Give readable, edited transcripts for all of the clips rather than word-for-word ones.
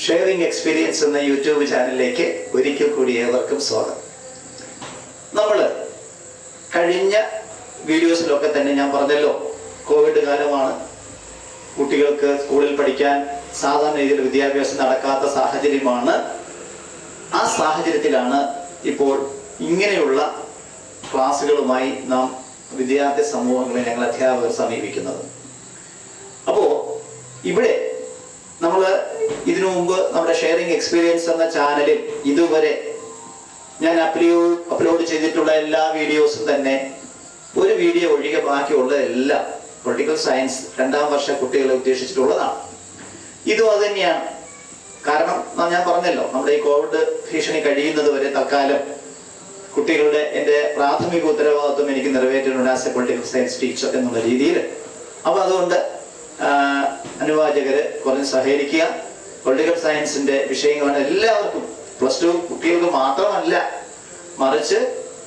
Sharing experience എന്ന YouTube ചാനലിലേക്ക് ഒരിക്കൽ കൂടി ഏവർക്കും സ്വാഗതം. നമ്മൾ കഴിഞ്ഞ വീഡിയോസിലൊക്കെ തന്നെ ഞാൻ പറഞ്ഞല്ലോ, കോവിഡ് കാലമാണ്, കുട്ടികൾക്ക് സ്കൂളിൽ പഠിക്കാൻ സാധാരണ രീതിയിൽ വിദ്യാഭ്യാസം നടക്കാത്ത സാഹചര്യമാണ്. ആ സാഹചര്യത്തിലാണ് ഇപ്പോൾ ഇങ്ങനെയുള്ള ക്ലാസ്സുകളുമായി നാം വിദ്യാർത്ഥി സമൂഹങ്ങളെ ഞങ്ങൾ അധ്യാപകർ സമീപിക്കുന്നത്. അപ്പോൾ ഇവിടെ നമ്മൾ ഇതിനു മുമ്പ് നമ്മുടെ ഷെയറിംഗ് എക്സ്പീരിയൻസ് എന്ന ചാനലിൽ ഇതുവരെ ഞാൻ അപ്ലോഡ് ചെയ്തിട്ടുള്ള എല്ലാ വീഡിയോസും തന്നെ ഒരു വീഡിയോ ഒഴികെ ബാക്കിയുള്ള എല്ലാം പൊളിറ്റിക്കൽ സയൻസ് 2ാം വർഷ കുട്ടികളെ ഉദ്ദേശിച്ചിട്ടുള്ളതാണ്. ഇതും അത് തന്നെയാണ്. കാരണം ഞാൻ പറഞ്ഞല്ലോ, നമ്മുടെ ഈ കോവിഡ് ഭീഷണി കഴിയുന്നത് വരെ തൽക്കാലം കുട്ടികളുടെ എൻ്റെ പ്രാഥമിക ഉത്തരവാദിത്വം എനിക്ക് നിറവേറ്റുന്നുണ്ട് as a political science teacher എന്നുള്ള രീതിയിൽ. അപ്പോൾ അതുകൊണ്ട് അനുവാചകര് കുറഞ്ഞ് സഹകരിക്കുക. പൊളിറ്റിക്കൽ സയൻസിന്റെ വിഷയങ്ങളാണ് എല്ലാവർക്കും, +2 കുട്ടികൾക്ക് മാത്രമല്ല, മറിച്ച്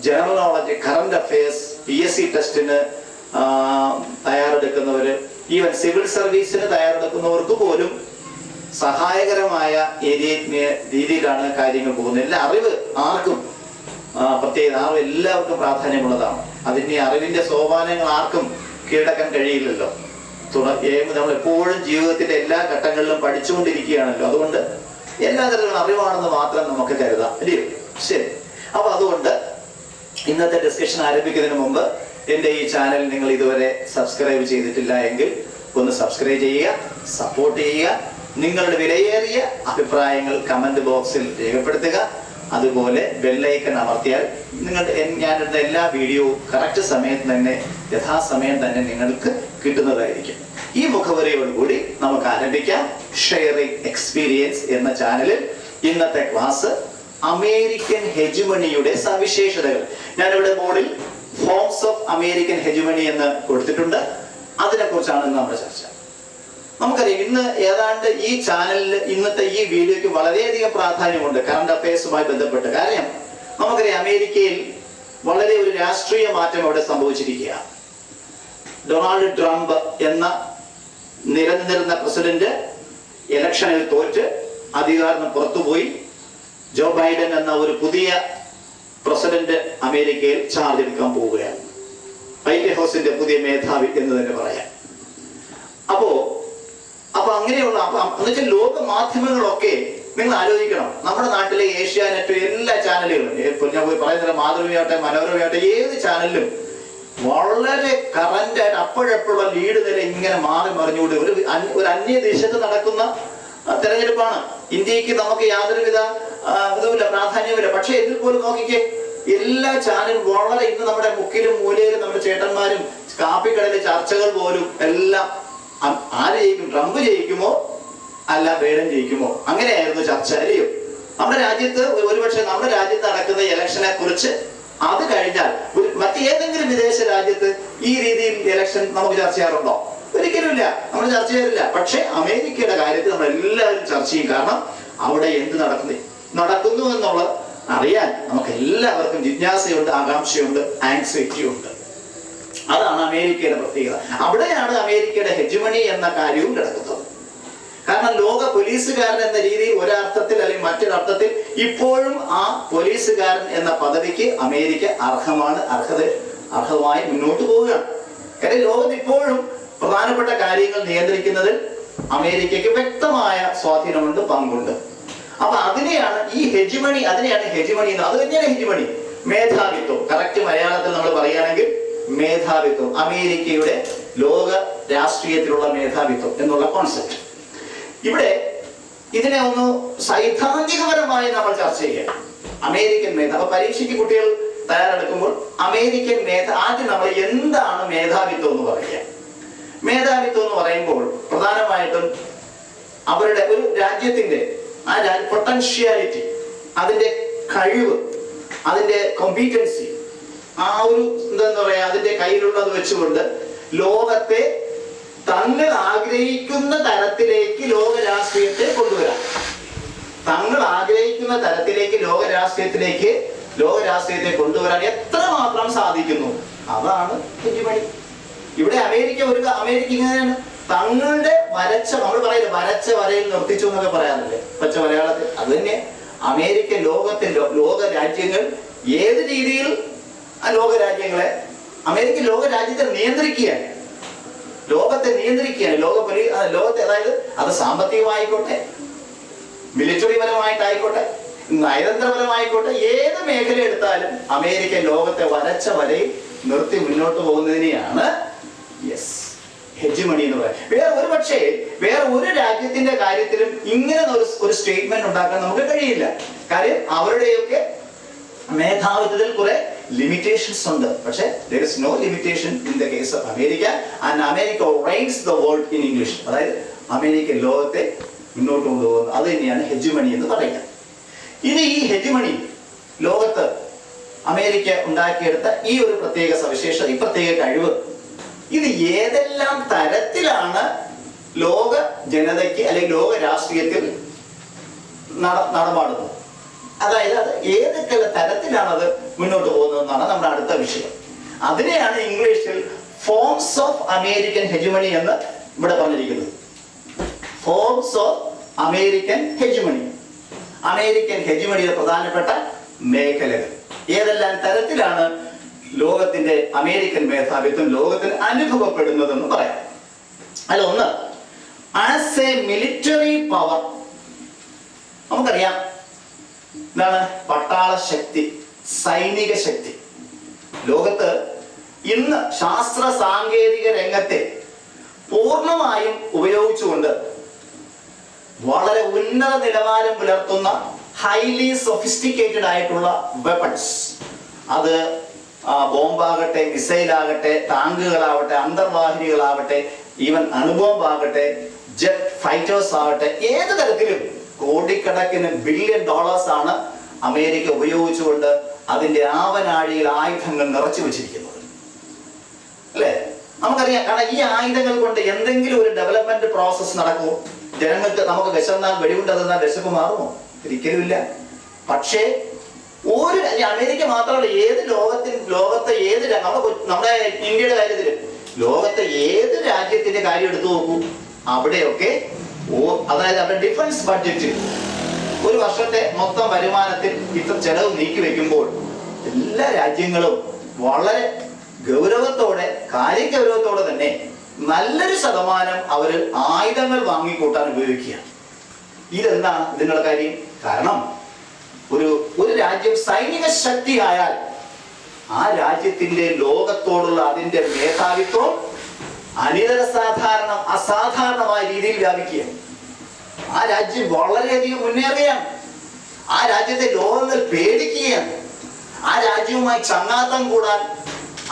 general knowledge, current affairs, PSC ടെസ്റ്റിന് തയ്യാറെടുക്കുന്നവര്, ഈവൻ സിവിൽ സർവീസിന് തയ്യാറെടുക്കുന്നവർക്ക് പോലും സഹായകരമായ രീതിയിലാണ് കാര്യങ്ങൾ പോകുന്നത്. എല്ലാ അറിവ് ആർക്കും പ്രത്യേകത, അറിവ് എല്ലാവർക്കും പ്രാധാന്യമുള്ളതാണ്. അതിന്റെ അറിവിന്റെ സോപാനങ്ങൾ ആർക്കും കീഴടക്കാൻ കഴിയില്ലല്ലോ. നമ്മൾ എപ്പോഴും ജീവിതത്തിന്റെ എല്ലാ ഘട്ടങ്ങളിലും പഠിച്ചുകൊണ്ടിരിക്കുകയാണല്ലോ. അതുകൊണ്ട് എല്ലാ തരത്തിലുള്ള അറിവാണെന്ന് മാത്രം നമുക്ക് കരുതാം, അല്ലയോ? ശരി. അപ്പൊ അതുകൊണ്ട് ഇന്നത്തെ ഡിസ്കഷൻ ആരംഭിക്കുന്നതിന് മുമ്പ് എൻ്റെ ഈ ചാനൽ നിങ്ങൾ ഇതുവരെ സബ്സ്ക്രൈബ് ചെയ്തിട്ടില്ല എങ്കിൽ ഒന്ന് സബ്സ്ക്രൈബ് ചെയ്യുക, സപ്പോർട്ട് ചെയ്യുക. നിങ്ങളുടെ വിലയേറിയ അഭിപ്രായങ്ങൾ കമന്റ് ബോക്സിൽ രേഖപ്പെടുത്തുക. അതുപോലെ ബെല്ലൈക്കൺ അമർത്തിയാൽ ഞാനിടുന്ന എല്ലാ വീഡിയോവും കറക്റ്റ് സമയത്ത് തന്നെ, യഥാസമയം തന്നെ നിങ്ങൾക്ക് കിട്ടുന്നതായിരിക്കും. ഈ മുഖവരിയോടുകൂടി നമുക്ക് ആരംഭിക്കാം. ഷെയറിംഗ് എക്സ്പീരിയൻസ് എന്ന ചാനലിൽ ഇന്നത്തെ ക്ലാസ് അമേരിക്കൻ ഹെജുമണിയുടെ സവിശേഷതകൾ. ഞാനിവിടെ ബോർഡിൽ ഫോംസ് ഓഫ് അമേരിക്കൻ ഹെജുമണി എന്ന് കൊടുത്തിട്ടുണ്ട്. അതിനെക്കുറിച്ചാണ് നമ്മുടെ ചർച്ച. നമുക്കറിയാം, ഇന്ന് ഏതാണ്ട് ഈ ചാനലിൽ ഇന്നത്തെ ഈ വീഡിയോയ്ക്ക് വളരെയധികം പ്രാധാന്യമുണ്ട് കറണ്ട് അഫയേഴ്സുമായി ബന്ധപ്പെട്ട്. കാരണം നമുക്കറിയാം, അമേരിക്കയിൽ വളരെ ഒരു രാഷ്ട്രീയ മാറ്റം അവിടെ സംഭവിച്ചിരിക്കുകയാണ്. ഡൊണാൾഡ് ട്രംപ് എന്ന നിലനിന്നിരുന്ന പ്രസിഡന്റ് ഇലക്ഷനിൽ തോറ്റ് അധികാരം പുറത്തുപോയി. ജോ ബൈഡൻ എന്ന ഒരു പുതിയ പ്രസിഡന്റ് അമേരിക്കയിൽ ചാർജ് എടുക്കാൻ പോവുകയാണ്. വൈറ്റ് ഹൗസിന്റെ പുതിയ മേധാവി എന്ന് തന്നെ പറയാം. അപ്പോ അങ്ങനെയുള്ള എന്നുവെച്ചാൽ ലോക മാധ്യമങ്ങളൊക്കെ നിങ്ങൾ ആലോചിക്കണം, നമ്മുടെ നാട്ടിലെ ഏഷ്യാനെറ്റ് എല്ലാ ചാനലുകളും, ഞാൻ പോയി പറയുന്നില്ല, മാതൃഭൂമിയാവട്ടെ മനോരമയാവട്ടെ, ഏത് ചാനലിലും വളരെ കറന്റായിട്ട് അപ്പോഴെപ്പോഴുള്ള ലീഡ് നില ഇങ്ങനെ മാറി മറിഞ്ഞുകൊണ്ട് ഒരു അന്യദേശത്ത് നടക്കുന്ന തെരഞ്ഞെടുപ്പാണ്. ഇന്ത്യക്ക് നമുക്ക് യാതൊരുവിധ ഇതുമില്ല, പ്രാധാന്യമില്ല. പക്ഷെ ഇതിൽ പോലും നോക്കിക്കേ, എല്ലാ ചാനലും വളരെ ഇന്ന് നമ്മുടെ മുക്കിലും മൂലയിലും നമ്മുടെ ചേട്ടന്മാരും കാപ്പിക്കടയിലെ ചർച്ചകൾ പോലും എല്ലാം ആര് ജയിക്കും, ട്രംപ് ജയിക്കുമോ അല്ല ബൈഡൻ ജയിക്കുമോ, അങ്ങനെയായിരുന്നു ചർച്ച, അല്ലയോ? നമ്മുടെ രാജ്യത്ത് ഒരുപക്ഷെ നമ്മുടെ രാജ്യത്ത് നടക്കുന്ന ഇലക്ഷനെ കുറിച്ച് അത് കഴിഞ്ഞാൽ മറ്റേതെങ്കിലും വിദേശ രാജ്യത്ത് ഈ രീതിയിൽ ഇലക്ഷൻ നമുക്ക് ചർച്ച ചെയ്യാറുണ്ടോ? ഒരിക്കലുമില്ല, നമ്മൾ ചർച്ച ചെയ്യാറില്ല. പക്ഷെ അമേരിക്കയുടെ കാര്യത്തിൽ നമ്മൾ എല്ലാവരും ചർച്ച ചെയ്യും. കാരണം അവിടെ എന്ത് നടക്കുന്നു എന്നുള്ളത് അറിയാൻ നമുക്ക് എല്ലാവർക്കും ജിജ്ഞാസയുണ്ട്, ആകാംക്ഷയുണ്ട്, ആങ്സൈറ്റി ഉണ്ട്. അതാണ് അമേരിക്കയുടെ പ്രത്യേകത. അവിടെയാണ് അമേരിക്കയുടെ ഹെജുമണി എന്ന കാര്യവും കിടക്കുന്നത്. കാരണം ലോക പോലീസുകാരൻ എന്ന രീതിയിൽ ഒരർത്ഥത്തിൽ അല്ലെങ്കിൽ മറ്റൊരർത്ഥത്തിൽ ഇപ്പോഴും ആ പോലീസുകാരൻ എന്ന പദവിക്ക് അമേരിക്ക അർഹമായി മുന്നോട്ട് പോവുകയാണ്. കാര്യം ലോകത്ത് ഇപ്പോഴും പ്രധാനപ്പെട്ട കാര്യങ്ങൾ നിയന്ത്രിക്കുന്നതിൽ അമേരിക്കയ്ക്ക് വ്യക്തമായ സ്വാധീനമുണ്ട്, പങ്കുണ്ട്. അപ്പൊ അതിനെയാണ് ഈ ഹെജുമണി, അതിനെയാണ് ഹെജുമണി എന്ന്. അത് തന്നെയാണ് ഹെജുമണി, മേധാവിത്വം. കറക്റ്റ് മലയാളത്തിൽ നമ്മൾ പറയുകയാണെങ്കിൽ മേധാവിത്വം, അമേരിക്കയുടെ ലോക രാഷ്ട്രീയത്തിലുള്ള മേധാവിത്വം എന്നുള്ള കോൺസെപ്റ്റ്. ഇവിടെ ഇതിനെ ഒന്ന് സൈദ്ധാന്തികപരമായി നമ്മൾ ചർച്ച ചെയ്യാം. അമേരിക്കൻ അപ്പൊ പരീക്ഷയ്ക്ക് കുട്ടികൾ തയ്യാറെടുക്കുമ്പോൾ അമേരിക്കൻ ആദ്യം നമ്മൾ എന്താണ് മേധാവിത്വം എന്ന് പറയുക. മേധാവിത്വം എന്ന് പറയുമ്പോൾ പ്രധാനമായിട്ടും അവരുടെ ഒരു രാജ്യത്തിന്റെ പൊട്ടൻഷ്യാലിറ്റി, അതിന്റെ കഴിവ്, അതിന്റെ കോമ്പീറ്റൻസി, ആ ഒരു എന്താ പറയാ, അതിന്റെ കയ്യിലുള്ളത് വെച്ചുകൊണ്ട് ലോകത്തെ തങ്ങൾ ആഗ്രഹിക്കുന്ന തരത്തിലേക്ക് ലോക രാഷ്ട്രീയത്തെ കൊണ്ടുവരാം. തങ്ങൾ ആഗ്രഹിക്കുന്ന തരത്തിലേക്ക് ലോക രാഷ്ട്രീയത്തെ കൊണ്ടുവരാൻ എത്രമാത്രം സാധിക്കുന്നു, അതാണ് ഹെജുമണി. ഇവിടെ അമേരിക്ക ഇങ്ങനെയാണ്. തങ്ങളുടെ നമ്മൾ പറയില്ല വരച്ച വരയിൽ നിർത്തിച്ചു എന്നൊക്കെ പറയാറില്ലേ പച്ച മലയാളത്തിൽ? അത് തന്നെ അമേരിക്കൻ ലോക രാജ്യങ്ങൾ ഏത് രീതിയിൽ ആ ലോക രാജ്യങ്ങളെ അമേരിക്കൻ ലോക രാജ്യത്തെ നിയന്ത്രിക്കുകയാണ്, ലോകത്തെ ലോകത്തെ, അതായത് അത് സാമ്പത്തികമായിക്കോട്ടെ, മിലിറ്ററി പരമായിട്ടായിക്കോട്ടെ, നയതന്ത്രപരമായിക്കോട്ടെ, ഏത് മേഖല എടുത്താലും അമേരിക്ക ലോകത്തെ വരച്ച വരയിൽ നിർത്തി മുന്നോട്ട് പോകുന്നതിനെയാണ് ഹെജിമണി എന്ന് പറയുന്നത്. വേറെ ഒരു രാജ്യത്തിന്റെ കാര്യത്തിലും ഇങ്ങനെ ഒരു സ്റ്റേറ്റ്മെന്റ് ഉണ്ടാക്കാൻ നമുക്ക് കഴിയില്ല. കാര്യം അവരുടെയൊക്കെ മേധാവിത്വത്തിൽ കുറെ ലിമിറ്റേഷൻസ് ഉണ്ട്. പക്ഷേ there is no limitation in the case of America, and America reigns the world in English. അതായത് അമേരിക്ക ലോകത്തെ മുന്നോട്ട് കൊണ്ടുപോകുന്നത് അത് തന്നെയാണ് ഹെജിമണി എന്ന് പറയുക. ഇനി ഈ ഹെജിമണി ലോകത്ത് അമേരിക്ക ഉണ്ടാക്കിയെടുത്ത ഈ ഒരു പ്രത്യേക സവിശേഷത, ഈ പ്രത്യേക കഴിവ്, ഇത് ഏതെല്ലാം തരത്തിലാണ് ലോക ജനതയ്ക്ക് അല്ലെങ്കിൽ ലോക രാഷ്ട്രീയത്തിൽ നടമാടുന്നത്, അതായത് അത് ഏതൊക്കെ തരത്തിലാണ് അത് മുന്നോട്ട് പോകുന്നതെന്നാണ് നമ്മുടെ അടുത്ത വിഷയം. അതിനെയാണ് ഇംഗ്ലീഷിൽ ഫോംസ് ഓഫ് അമേരിക്കൻ ഹെജിമണി എന്ന് ഇവിടെ പറഞ്ഞിരിക്കുന്നത്. Forms of American hegemony, American ഹെജിമണിയുടെ പ്രധാനപ്പെട്ട മേഖലകൾ, ഏതെല്ലാം തരത്തിലാണ് ലോകത്തിന്റെ അമേരിക്കൻ മേധാവിത്വം ലോകത്തിന് അനുഭവപ്പെടുന്നതെന്ന് പറയാം. അല്ല, ഒന്ന്, ആസ് എ മിലിറ്ററി പവർ, നമുക്കറിയാം എന്താണ് പട്ടാള ശക്തി, സൈനിക ശക്തി. ലോകത്ത് ഇന്ന് ശാസ്ത്ര സാങ്കേതിക രംഗത്തെ പൂർണ്ണമായും ഉപയോഗിച്ചുകൊണ്ട് വളരെ ഉന്നത നിലവാരം പുലർത്തുന്ന ഹൈലി സൊഫിസ്റ്റിക്കേറ്റഡ് ആയിട്ടുള്ള വെപ്പൺസ്, അത് ബോംബാകട്ടെ, മിസൈലാകട്ടെ, ടാങ്കുകളാവട്ടെ, അന്തർവാഹിനികളാവട്ടെ, ഈവൻ അണുബോംബാകട്ടെ, ജെറ്റ് ഫൈറ്റേഴ്സ് ആവട്ടെ, ഏത് തരത്തിലും കോടിക്കണക്കിന് ബില്യൺ ഡോളേഴ്സ് ആണ് അമേരിക്ക ഉപയോഗിച്ചുകൊണ്ട് അതിന്റെ ആവനാഴിയിൽ ആയുധങ്ങൾ നിറച്ചു വെച്ചിരിക്കുന്നത്, അല്ലേ? നമുക്കറിയാം. കാരണം ഈ ആയുധങ്ങൾ കൊണ്ട് എന്തെങ്കിലും ഒരു ഡെവലപ്മെന്റ് പ്രോസസ് നടക്കുമോ? ജനങ്ങൾക്ക് നമുക്ക് വിശന്നാൽ വെടികൊണ്ടെന്നാൽ വിശപ്പ് മാറുമോ? ഒരിക്കലുമില്ല. പക്ഷേ അമേരിക്ക മാത്രമല്ല, ഏത് ലോകത്തെ ഏത് നമ്മുടെ ഇന്ത്യയുടെ കാര്യത്തിൽ ലോകത്തെ ഏത് രാജ്യത്തിന്റെ കാര്യം എടുത്തു നോക്കൂ, അവിടെയൊക്കെ അതായത് അവരുടെ ഡിഫൻസ് ബഡ്ജറ്റ് ഒരു വർഷത്തെ മൊത്തം വരുമാനത്തിൽ ഇത്ര ചെലവ് നീക്കി വെക്കുമ്പോൾ എല്ലാ രാജ്യങ്ങളും വളരെ കാര്യഗൗരവത്തോടെ തന്നെ നല്ലൊരു ശതമാനം അവർ ആയുധങ്ങൾ വാങ്ങിക്കൂട്ടാൻ ഉപയോഗിക്കുക. ഇതെന്താണ് ഇതിനുള്ള കാര്യം? കാരണം ഒരു രാജ്യം സൈനിക ശക്തിയായാൽ ആ രാജ്യത്തിന്റെ ലോകത്തോടുള്ള അതിന്റെ മേധാവിത്വം അസാധാരണമായ രീതിയിൽ വ്യാപിക്കുക. ആ രാജ്യം വളരെയധികം മുന്നേറുകയാണ്. ആ രാജ്യത്തെ ലോകങ്ങൾ പേടിക്കുകയാണ്. ആ രാജ്യവുമായി ചങ്ങാത്തം കൂടാൻ,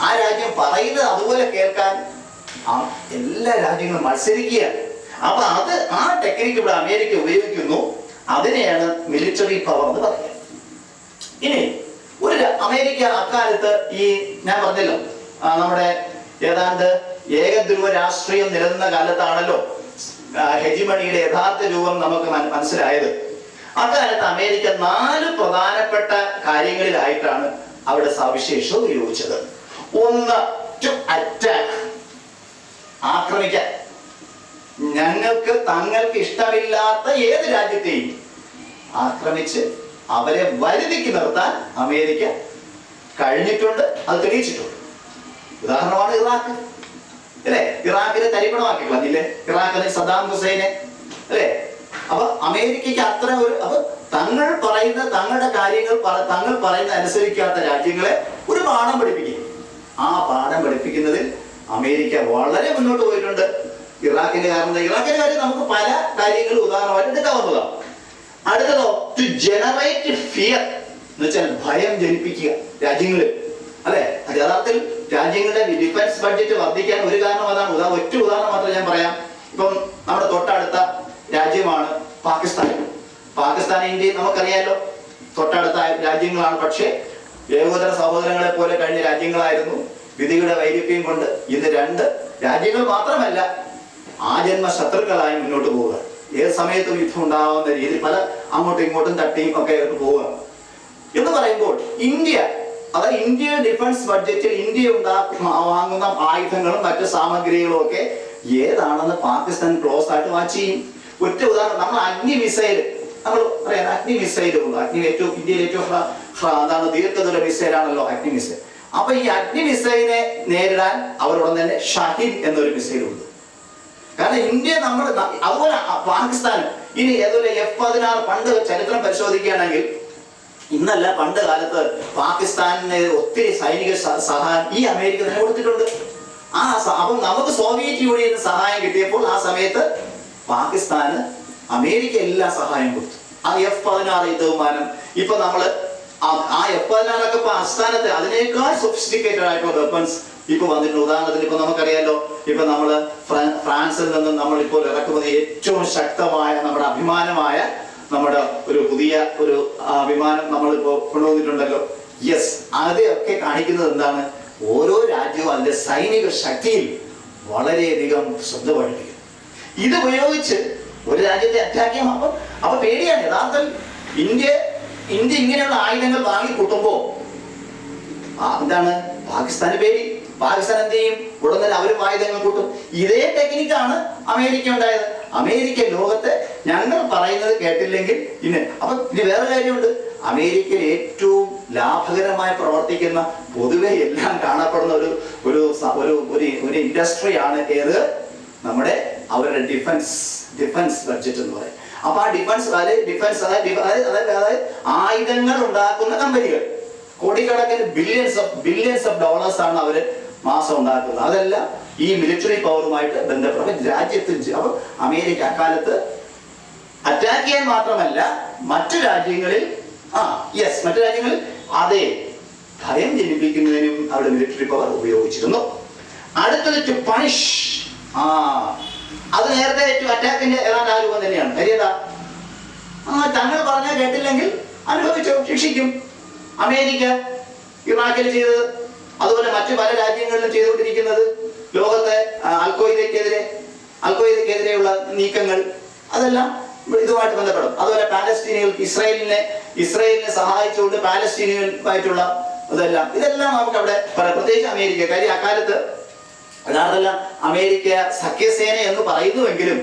ആ രാജ്യം പറയുന്നത് അതുപോലെ കേൾക്കാൻ എല്ലാ രാജ്യങ്ങളും മത്സരിക്കുകയാണ്. അപ്പൊ ആ ടെക്നിക്ക് ഇവിടെ അമേരിക്ക ഉപയോഗിക്കുന്നു. അതിനെയാണ് മിലിറ്ററി പവർ എന്ന് പറയുക. ഇനി അമേരിക്ക അക്കാലത്ത് ഞാൻ പറഞ്ഞല്ലോ, നമ്മുടെ ഏതാണ്ട് ഏകധ്രുവ രാഷ്ട്രീയം നിലനിന്ന കാലത്താണല്ലോ ഹെജിമണിയുടെ യഥാർത്ഥ രൂപം നമുക്ക് മനസ്സിലായത്. അക്കാലത്ത് അമേരിക്ക 4 പ്രധാനപ്പെട്ട കാര്യങ്ങളിലായിട്ടാണ് അവിടെ സവിശേഷത ഉപയോഗിച്ചത്. ഒന്ന്, ടു അറ്റാക്ക്, ആക്രമിക്കാൻ. തങ്ങൾക്ക് ഇഷ്ടമില്ലാത്ത ഏത് രാജ്യത്തെയും ആക്രമിച്ച് അവരെ വരുതിക്ക് നിർത്താൻ അമേരിക്ക കഴിഞ്ഞിട്ടുണ്ട്, അത് തെളിയിച്ചിട്ടുണ്ട്. ഉദാഹരണമാണ് ഇറാഖ്, അല്ലെ? ഇറാഖിനെ തരിപ്പണമാക്കി കളഞ്ഞില്ലേ? ഇറാഖിനെ സദ്ദാം ഹുസൈനെ, അല്ലെ? അപ്പൊ അമേരിക്കയ്ക്ക് അപ്പൊ തങ്ങളുടെ കാര്യങ്ങൾ തങ്ങൾ പറയുന്ന അനുസരിക്കാത്ത രാജ്യങ്ങളെ ഒരു പാഠം പഠിപ്പിക്കും. ആ പാഠം പഠിപ്പിക്കുന്നതിൽ അമേരിക്ക വളരെ മുന്നോട്ട് പോയിട്ടുണ്ട്. ഇറാഖിന്റെ കാര്യം നമുക്ക് പല കാര്യങ്ങളും ഉദാഹരണമായിട്ട് എടുക്കാവുന്നതാണ്. അടുത്തതോ, ടു ജനറേറ്റ് ഫിയർ, എന്ന് വെച്ചാൽ ഭയം ജനിപ്പിക്കുക രാജ്യങ്ങളിൽ, അല്ലെ? യഥാർത്ഥത്തിൽ രാജ്യങ്ങളുടെ ഡിഫൻസ് ബഡ്ജറ്റ് വർദ്ധിക്കാൻ ഒരു കാരണം അതാണ്. ഒറ്റ ഉദാഹരണം മാത്രം ഞാൻ പറയാം. ഇപ്പം നമ്മുടെ തൊട്ടടുത്ത രാജ്യമാണ് പാകിസ്ഥാൻ. ഇന്ത്യയും നമുക്കറിയാലോ തൊട്ടടുത്ത രാജ്യങ്ങളാണ്. പക്ഷേ ഏകോദര സഹോദരങ്ങളെ പോലെ കഴിഞ്ഞ രാജ്യങ്ങളായിരുന്നു. വിധിയുടെ വൈരുദ്ധ്യം കൊണ്ട് ഇത് 2 രാജ്യങ്ങൾ മാത്രമല്ല ആജന്മ ശത്രുക്കളായി മുന്നോട്ട് പോവുക. ഏത് സമയത്തും യുദ്ധം ഉണ്ടാവുന്ന രീതിയിൽ പല അങ്ങോട്ടും ഇങ്ങോട്ടും തട്ടിയും ഒക്കെ പോവുക എന്ന് പറയുമ്പോൾ ഇന്ത്യയുടെ ഡിഫൻസ് ബഡ്ജറ്റിൽ ഇന്ത്യ വാങ്ങുന്ന ആയുധങ്ങളും മറ്റു സാമഗ്രികളും ഒക്കെ ഏതാണെന്ന് പാകിസ്ഥാൻ ക്ലോസ് ആയിട്ട് വാച്ച് ചെയ്യും. ഒറ്റ ഉദാഹരണം, നമ്മൾ അഗ്നി മിസൈൽ, നമ്മൾ പറയാം അഗ്നി മിസൈൽ ഉണ്ട്. അഗ്നി ഇന്ത്യയിൽ ഏറ്റവും എന്താണ് ദീർഘദൂര മിസൈലാണല്ലോ അഗ്നി മിസൈൽ. അപ്പൊ ഈ അഗ്നി മിസൈലിനെ നേരിടാൻ അവരുടൻ തന്നെ ഷഹീൻ എന്നൊരു മിസൈലുണ്ട്. കാരണം ഇന്ത്യ നമ്മൾ അതുപോലെ പാകിസ്ഥാൻ ഇനി ഏതുപോലെ F-16 പണ്ട് ചരിത്രം പരിശോധിക്കുകയാണെങ്കിൽ, ഇന്നല്ല പണ്ട് കാലത്ത് പാകിസ്ഥാനിന് ഒത്തിരി സൈനിക സഹായം ഈ അമേരിക്ക തന്നെ കൊടുത്തിട്ടുണ്ട്. അപ്പം നമുക്ക് സോവിയറ്റ് യൂണിയന് സഹായം കിട്ടിയപ്പോൾ ആ സമയത്ത് പാകിസ്ഥാന് അമേരിക്ക എല്ലാ സഹായം കൊടുത്തു. ആ F-16 യുദ്ധവിമാനം, ഇപ്പൊ നമ്മള് ആ F-16 ഒക്കെ ഇപ്പൊ അസ്ഥാനത്ത് അതിനേക്കാൾ സൊഫിസ്റ്റിക്കേറ്റഡ് ആയിട്ടുള്ള വെപ്പൺസ് ഇപ്പൊ വന്നിട്ടുണ്ട്. ഉദാഹരണത്തിന് ഇപ്പൊ നമുക്കറിയാലോ, ഇപ്പൊ നമ്മള് ഫ്രാൻസിൽ നിന്നും നമ്മളിപ്പോൾ ഇറക്കുമതി ഏറ്റവും ശക്തമായ നമ്മുടെ അഭിമാനമായ നമ്മുടെ ഒരു പുതിയ ഒരു വിമാനം നമ്മളിപ്പോ കൊണ്ടുവന്നിട്ടുണ്ടല്ലോ. യെസ്, അതൊക്കെ കാണിക്കുന്നത് എന്താണ്? ഓരോ രാജ്യവും അതിന്റെ സൈനിക ശക്തിയിൽ വളരെയധികം ശ്രദ്ധ പഠിപ്പിക്കും. ഇത് ഉപയോഗിച്ച് ഒരു രാജ്യത്തെ അറ്റാക്ക് ചെയ്യാം. അപ്പൊ പേടിയാണ് യഥാർത്ഥത്തിൽ ഇന്ത്യ ഇങ്ങനെയുള്ള ആയുധങ്ങൾ വാങ്ങിക്കൂട്ടുമ്പോ എന്താണ് പാകിസ്ഥാന് പേടി. പാകിസ്ഥാൻ എന്ത് ചെയ്യും? ഉടൻ തന്നെ അവരും ആയുധങ്ങൾ കൂട്ടും. ഇതേ ടെക്നിക്കാണ് അമേരിക്ക ഉണ്ടായത്. അമേരിക്ക ലോകത്തെ ഞങ്ങൾ പറയുന്നത് കേട്ടില്ലെങ്കിൽ അപ്പൊ ഇനി വേറെ കാര്യമുണ്ട്. അമേരിക്കയിൽ ഏറ്റവും ലാഭകരമായി പ്രവർത്തിക്കുന്ന പൊതുവെ എല്ലാം കാണപ്പെടുന്ന ഒരു ഇൻഡസ്ട്രിയാണ് ഏത്? നമ്മുടെ അവരുടെ ഡിഫൻസ് ബഡ്ജറ്റ് എന്ന് പറയും. അപ്പൊ ആ ഡിഫൻസ് അതായത് ആയുധങ്ങൾ ഉണ്ടാക്കുന്ന കമ്പനികൾ കോടിക്കണക്കിന് ബില്യൺസ് ഓഫ് ഡോളേഴ്സ് ആണ് അവര് മാസം ഉണ്ടാക്കുന്നത്. അതെല്ലാം ഈ മിലിറ്ററി പവറുമായിട്ട് ബന്ധപ്പെട്ട രാജ്യത്ത്. അപ്പൊ അമേരിക്ക അക്കാലത്ത് അറ്റാക്ക് ചെയ്യാൻ മാത്രമല്ല മറ്റു രാജ്യങ്ങളിൽ അതേ ഭയം ജനിപ്പിക്കുന്നതിനും അവരുടെ മിലിറ്ററി പവർ ഉപയോഗിച്ചിരുന്നു. അടുത്തത് ടു പണിഷ്. അത് നേരത്തെ അറ്റാക്കിന്റെ ഏതാണ്ട് ആ രൂപം തന്നെയാണ്. കാര്യതാ തങ്ങൾ പറഞ്ഞാൽ കേട്ടില്ലെങ്കിൽ അനുഭവിച്ചോ, ശിക്ഷിക്കും. അമേരിക്ക ഇറാഖിൽ ചെയ്തത്, അതുപോലെ മറ്റു പല രാജ്യങ്ങളിലും ചെയ്തുകൊണ്ടിരിക്കുന്നത്, ലോകത്തെ അൽഖ്വയ്ദയ്ക്കെതിരെയുള്ള നീക്കങ്ങൾ, അതെല്ലാം ഇതുമായിട്ട് ബന്ധപ്പെടും. അതുപോലെ പാലസ്തീനികൾക്ക് ഇസ്രായേലിനെ സഹായിച്ചുകൊണ്ട് പാലസ്തീനികളുമായിട്ടുള്ള ഇതെല്ലാം നമുക്ക് അവിടെ പറയാം. പ്രത്യേകിച്ച് അമേരിക്ക. കാര്യം അക്കാലത്ത് യഥാർത്ഥമല്ല അമേരിക്ക സഖ്യസേന എന്ന് പറയുന്നുവെങ്കിലും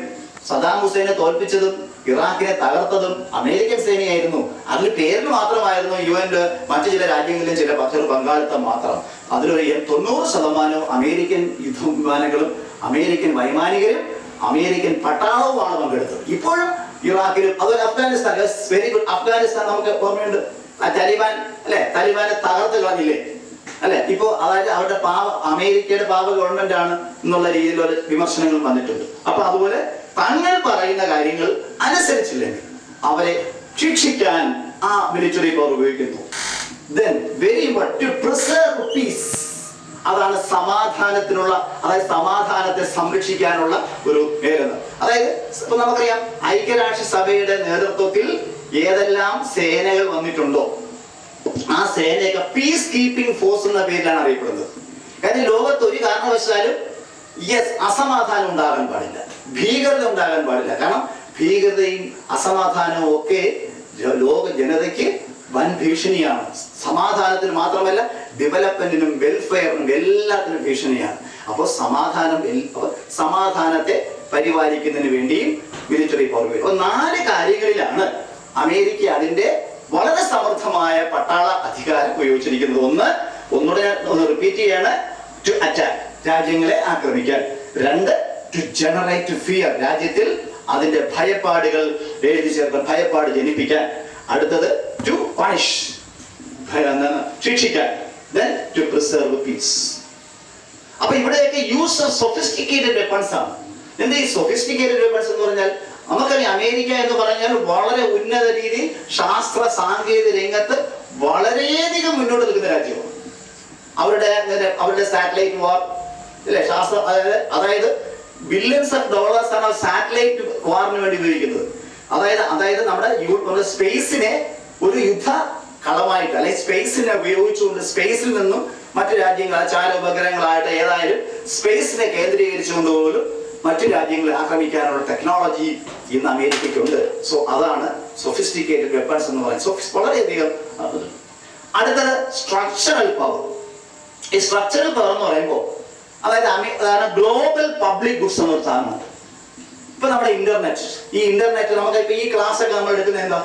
സദാം ഹുസൈനെ തോൽപ്പിച്ചതും ഇറാഖിനെ തകർത്തതും അമേരിക്കൻ സേനയായിരുന്നു. അതിൽ പേരിന് മാത്രമായിരുന്നു UN മറ്റു ചില രാജ്യങ്ങളിലും ചില പങ്കാളിത്തം മാത്രം. അതിലൊരു 90% അമേരിക്കൻ യുദ്ധവിമാനങ്ങളും അമേരിക്കൻ വൈമാനികരും അമേരിക്കൻ പട്ടാളവുമാണ് പങ്കെടുത്തത്. ഇപ്പോഴും ഇറാഖിലും അതുപോലെ അഫ്ഗാനിസ്ഥാൻ, വെരി ഗുഡ്. അഫ്ഗാനിസ്ഥാൻ നമുക്ക് ഓർമ്മയുണ്ട്. താലിബാനെ തകർത്ത് കളഞ്ഞില്ലേ അല്ലെ? ഇപ്പോ അതായത് അവരുടെ അമേരിക്കയുടെ പാവ ഗവൺമെന്റ് ആണ് എന്നുള്ള രീതിയിലുള്ള വിമർശനങ്ങൾ വന്നിട്ടുണ്ട്. അപ്പൊ അതുപോലെ തങ്ങൾ പറയുന്ന കാര്യങ്ങൾ അനുസരിച്ചില്ലെങ്കിൽ അവരെ ശിക്ഷിക്കാൻ ആ മിലിറ്ററി പവർ ഉപയോഗിക്കുന്നു. Then very much to preserve peace. അതാണ് സമാധാനത്തിനുള്ള, അതായത് സമാധാനത്തെ സംരക്ഷിക്കാനുള്ള ഒരു മേഖല. അതായത് ഇപ്പൊ നമുക്കറിയാം ഐക്യരാഷ്ട്രസഭയുടെ നേതൃത്വത്തിൽ ഏതെല്ലാം സേനകൾ വന്നിട്ടുണ്ടോ ആ സേനയൊക്കെ പീസ് കീപ്പിംഗ് ഫോഴ്സ് എന്ന പേരിലാണ് അറിയപ്പെടുന്നത്. കാരണം ലോകത്ത് ഒരു കാരണവശാലും അസമാധാനം ഉണ്ടാകാൻ പാടില്ല, ഭീകരത ഉണ്ടാകാൻ പാടില്ല. കാരണം ഭീകരതയും അസമാധാനവും ഒക്കെ ലോക ജനതയ്ക്ക് വൻ ഭീഷണിയാണ്. സമാധാനത്തിന് മാത്രമല്ല ഡെവലപ്മെന്റിനും വെൽഫെയറിനും എല്ലാത്തിനും ഭീഷണിയാണ്. അപ്പോൾ സമാധാനത്തെ പരിപാലിക്കുന്നതിന് വേണ്ടിയും മിലിറ്ററി പവർ. 4 കാര്യങ്ങളിലാണ് അമേരിക്ക അതിന്റെ വളരെ സമൃദ്ധമായ പട്ടാള അധികാരം ഉപയോഗിച്ചിരിക്കുന്നത്. ഒന്നുകൂടെ ഒന്ന് റിപ്പീറ്റ് ചെയ്യാണ്. ടു അറ്റാക്ക്, രാജ്യങ്ങളെ ആക്രമിക്കാൻ. 2, ടു ജനറേറ്റ് ഫിയർ, രാജ്യത്തിൽ അതിന്റെ ഭയപ്പാടുകൾ എഴുതി ചേർക്കാൻ, ഭയപ്പാട് ജനിപ്പിക്കാൻ. അടുത്തത് ടു പണിഷ്, ശിക്ഷിക്കാൻ. Then to preserve peace. അപ്പൊ ഇവിടെയൊക്കെ യൂസ് ഓഫ് സൊഫിസ്റ്റിക്കേറ്റഡ് വെപ്പൺസ് ആണ്. എന്താ ഈ സൊഫിസ്റ്റിക്കേറ്റഡ് വെപ്പൺസ് എന്ന് പറഞ്ഞാൽ? നമുക്കറിയാം അമേരിക്ക എന്ന് പറഞ്ഞാൽ വളരെ ഉന്നത രീതിയിൽ ശാസ്ത്ര സാങ്കേതിക രംഗത്ത് വളരെയധികം മുന്നോട്ട് നിൽക്കുന്ന രാജ്യമാണ്. അവരുടെ സാറ്റലൈറ്റ് വാർ അല്ലെ, അതായത് ബില്യൺസ് ഓഫ് ഡോളേഴ്സ് ആണ് സാറ്റലൈറ്റ് വാറിന് വേണ്ടി ഉപയോഗിക്കുന്നത്. അതായത് നമ്മുടെ സ്പേസിനെ ഒരു യുദ്ധ കളമായിട്ട് അല്ലെങ്കിൽ സ്പേസിനെ ഉപയോഗിച്ചുകൊണ്ട് സ്പേസിൽ നിന്നും മറ്റു രാജ്യങ്ങൾ ചാരോപഗ്രഹങ്ങളായിട്ട് ഏതായാലും സ്പേസിനെ കേന്ദ്രീകരിച്ചുകൊണ്ട് പോലും മറ്റു രാജ്യങ്ങളെ ആക്രമിക്കാനുള്ള ടെക്നോളജി ഇന്ന് അമേരിക്കയ്ക്കുണ്ട്. സോ അതാണ് സൊഫിസ്റ്റിക്കേറ്റഡ് വെപ്പൺസ് എന്ന് പറയുന്നത്. വളരെയധികം. അടുത്തത് സ്ട്രക്ചറൽ പവർ. ഈ സ്ട്രക്ചറൽ പവർ എന്ന് പറയുമ്പോൾ അതായത് ഗ്ലോബൽ പബ്ലിക് ഗുഡ്സ് എന്നൊരു സാധനമുണ്ട്. ഇപ്പൊ നമ്മുടെ ഇന്റർനെറ്റ്, ഈ ഇന്റർനെറ്റ് നമുക്ക് ഇപ്പൊ ഈ ക്ലാസ് ഒക്കെ നമ്മൾ എടുക്കുന്നത് എന്താ,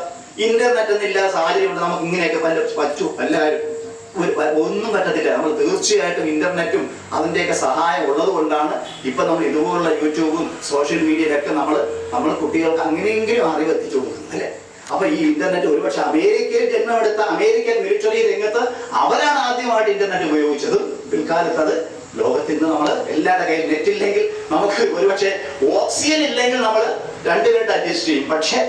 ഇന്റർനെറ്റ് ഒന്നില്ലാത്ത സാഹചര്യം ഉണ്ട്. നമുക്ക് ഇങ്ങനെയൊക്കെ പറ്റൂ, എല്ലാവരും ഒന്നും പറ്റത്തില്ല. നമ്മൾ തീർച്ചയായിട്ടും ഇന്റർനെറ്റും അതിൻ്റെയൊക്കെ സഹായം ഉള്ളത് കൊണ്ടാണ് ഇപ്പൊ നമ്മൾ ഇതുപോലുള്ള യൂട്യൂബും സോഷ്യൽ മീഡിയയിലൊക്കെ നമ്മൾ കുട്ടികൾക്ക് അങ്ങനെയെങ്കിലും അറിവ് എത്തിച്ചു കൊടുക്കുന്നത് അല്ലേ. അപ്പൊ ഈ ഇന്റർനെറ്റ് ഒരുപക്ഷെ അമേരിക്കയിൽ ജന്മമെടുത്ത അമേരിക്കൻ മിലിറ്ററി രംഗത്ത് അവരാണ് ആദ്യമായിട്ട് ഇന്റർനെറ്റ് ഉപയോഗിച്ചതും. പിൽക്കാലത്ത് അത് ലോകത്തിൽ നിന്ന് നമ്മൾ എല്ലാവരുടെ കയ്യിൽ നെറ്റ് ഇല്ലെങ്കിൽ നമുക്ക് ഒരുപക്ഷെ ഓക്സിജൻ ഇല്ലെങ്കിൽ നമ്മൾ 2 മിനിറ്റ് അഡ്ജസ്റ്റ് ചെയ്യും. പക്ഷെ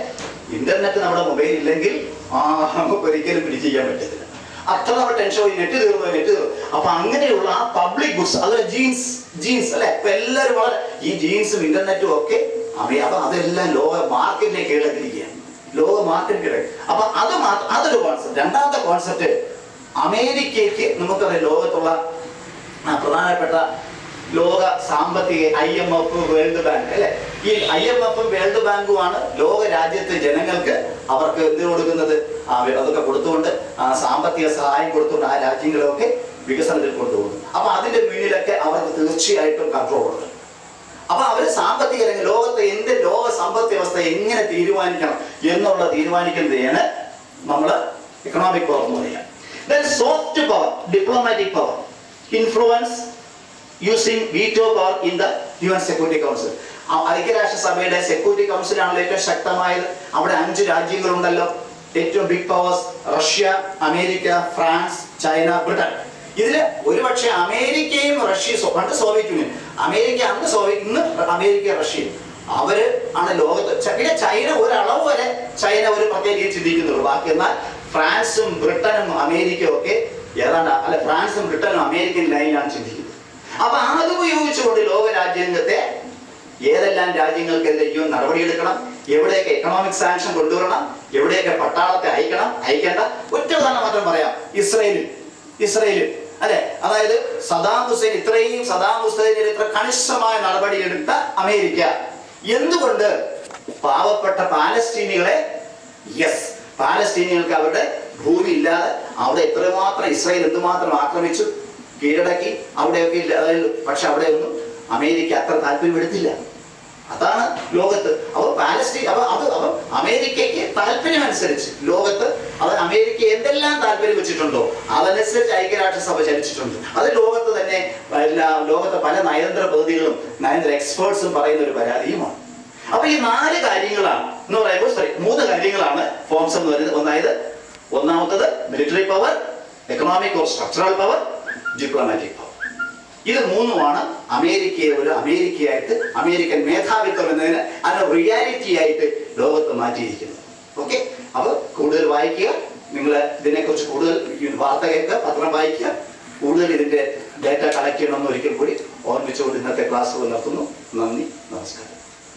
ഇന്റർനെറ്റ് നമ്മുടെ മൊബൈൽ ഇല്ലെങ്കിൽ നമുക്ക് ഒരിക്കലും പിടിച്ചിരിക്കാൻ പറ്റത്തില്ല. അത്ര നമ്മൾ ടെൻഷൻ പോയി, നെറ്റ് തീർന്നു. അപ്പൊ അങ്ങനെയുള്ള ആ പബ്ലിക് ഗുഡ്സ്, അത് ജീൻസ് അല്ലെ. ഇപ്പൊ എല്ലാവരും വളരെ ഈ ജീൻസും ഇന്റർനെറ്റും ഒക്കെ അപ്പൊ അതെല്ലാം ലോക മാർക്കറ്റിലേക്ക് കീഴടക്കിയിരിക്കുകയാണ്. ലോക മാർക്കറ്റ് കിടക്കും. അപ്പൊ അതൊരു കോൺസെപ്റ്റ്. രണ്ടാമത്തെ കോൺസെപ്റ്റ്, അമേരിക്കയ്ക്ക് നമുക്കറിയാം ലോകത്തുള്ള പ്രധാനപ്പെട്ട ലോക സാമ്പത്തിക IMF, വേൾഡ് ബാങ്ക് അല്ലെ. ഈ IMF വേൾഡ് ബാങ്കുമാണ് ലോക രാജ്യത്തെ ജനങ്ങൾക്ക് അവർക്ക് എന്ത് കൊടുക്കുന്നത്, അതൊക്കെ കൊടുത്തുകൊണ്ട് സാമ്പത്തിക സഹായം കൊടുത്തുകൊണ്ട് ആ രാജ്യങ്ങളൊക്കെ വികസനത്തിൽ കൊണ്ടുപോകുന്നു. അപ്പൊ അതിന്റെ മുന്നിലൊക്കെ അവർക്ക് തീർച്ചയായിട്ടും കൺട്രോൾ ഉണ്ട്. അപ്പൊ അവര് സാമ്പത്തിക രംഗം ലോകത്തെ ലോക സമ്പദ് വ്യവസ്ഥ എങ്ങനെ തീരുമാനിക്കണം എന്നുള്ള തീരുമാനിക്കുന്നതാണ് നമ്മൾ എക്കണോമിക് പവർ എന്ന് പറയാം. Then soft power, diplomatic power, influence using veto power in the UN Security Council. ഐക്യരാഷ്ട്രസഭയുടെ സെക്യൂരിറ്റി കൗൺസിലാണല്ലോ ഏറ്റവും ശക്തമായത്. അവിടെ 5 രാജ്യങ്ങളുണ്ടല്ലോ, ഏറ്റവും big powers: Russia, America, France, China, Britain. ഇതില് ഒരുപക്ഷെ അമേരിക്കയും റഷ്യയും, പണ്ട് സോവിയറ്റ് യൂണിയൻ, അമേരിക്ക അന്ന് സോവിയറ്റ്, ഇന്ന് അമേരിക്ക റഷ്യയും അവര് ആണ് ലോകത്ത്. പിന്നെ ചൈന ഒരളവ് വരെ ചൈന ഒരു പ്രത്യേക രീതി ചിന്തിക്കുന്നുള്ളൂ. ബാക്കി എന്നാൽ ഫ്രാൻസും ബ്രിട്ടനും അമേരിക്കയും ഒക്കെ ഏതാണ്ട് ഫ്രാൻസും ബ്രിട്ടനും അമേരിക്കൻ ലൈനിലാണ് ചിന്തിക്കുന്നത്. അപ്പൊ അത് ഉപയോഗിച്ചുകൊണ്ട് ലോക രാജ്യത്തെ ഏതെല്ലാം രാജ്യങ്ങൾക്കെതിരെ നടപടിയെടുക്കണം, എവിടെയൊക്കെ എക്കണോമിക് സാങ്ഷൻ കൊണ്ടുവരണം, എവിടെയൊക്കെ പട്ടാളത്തെ അയക്കേണ്ട. ഒറ്റ ഉദാഹരണം മാത്രം പറയാം. ഇസ്രയേലിൽ അല്ലെ, അതായത് സദാം ഹുസൈൻ, സദാം ഹുസൈനിൽ ഇത്ര കണിശമായ നടപടിയെടുത്ത അമേരിക്ക എന്തുകൊണ്ട് പാവപ്പെട്ട പാലസ്തീനികൾക്ക് അവരുടെ ഭൂമി ഇല്ലാതെ അവിടെ എത്രമാത്രം ഇസ്രായേൽ എന്തുമാത്രം ആക്രമിച്ചു, കീഴടക്കി, അവിടെയൊക്കെ ഇല്ല. പക്ഷെ അവിടെ ഒന്നും അമേരിക്ക അത്ര താല്പര്യമെടുത്തില്ല. അതാണ് ലോകത്ത്. അപ്പോൾ അപ്പോൾ അമേരിക്കയ്ക്ക് താല്പര്യം അനുസരിച്ച് ലോകത്ത് അമേരിക്ക എന്തെല്ലാം താല്പര്യം വെച്ചിട്ടുണ്ടോ അതനുസരിച്ച് ഐക്യരാഷ്ട്രസഭ ചലിച്ചിട്ടുണ്ട്. അത് ലോകത്ത് തന്നെ ലോകത്തെ പല നയതന്ത്ര പ്രതിനിധികളും നയതന്ത്ര എക്സ്പേർട്സും പറയുന്ന ഒരു പരാതിയുമാണ്. അപ്പൊ ഈ 4 കാര്യങ്ങളാണ് എന്ന് പറയുമ്പോൾ 3 കാര്യങ്ങളാണ് ഫോംസ് എന്ന് പറയുന്നത്. ഒന്നാമത്തത് military power, economic or structural power, diplomatic power. ഇത് 3ഉമാണ് അമേരിക്കയെ ഒരു അമേരിക്കയായിട്ട്, അമേരിക്കൻ മേധാവിത്വം എന്നതിന് റിയാലിറ്റി ആയിട്ട് ലോകത്ത് മാറ്റിയിരിക്കുന്നത്. ഓക്കെ, അപ്പൊ കൂടുതൽ വായിക്കുക, നിങ്ങൾ ഇതിനെക്കുറിച്ച് കൂടുതൽ വാർത്ത കേൾക്കുക, പത്രം വായിക്കുക, കൂടുതൽ ഇതിന്റെ ഡേറ്റ കളക്ട് ചെയ്യണമെന്ന് ഒരിക്കൽ കൂടി ഓർമ്മിച്ചുകൊണ്ട് ഇന്നത്തെ ക്ലാസ് നിർത്തുന്നു. നന്ദി, നമസ്കാരം.